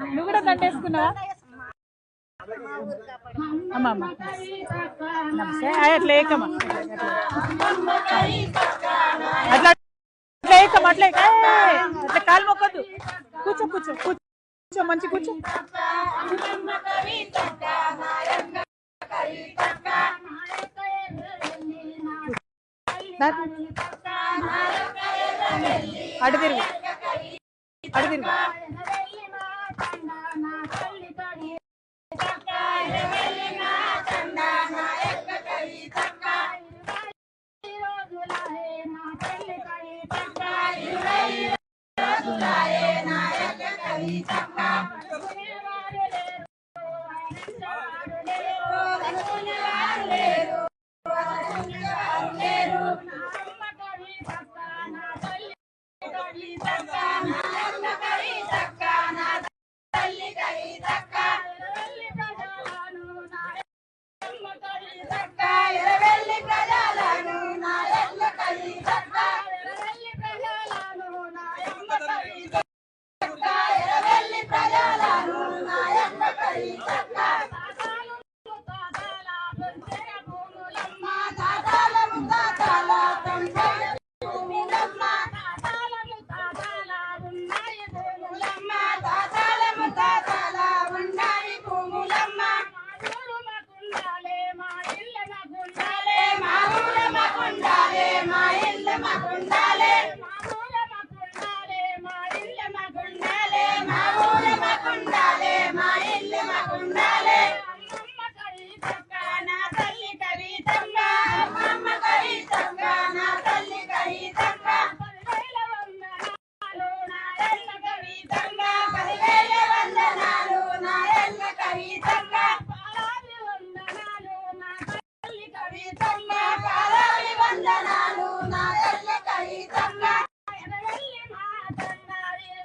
నువ్వు కూడా దండేసుకున్నావా అమ్మ అమ్మ నమస్తే అట్లా ఏకమ్మా అట్లా అట్లా ఏకమ్మా అట్లా అట్లా కాలు మొక్కద్దు కూర్చో కూర్చో కూర్చో మంచి కూర్చో అటు తిరుగు అటు తిరుగు Thank you.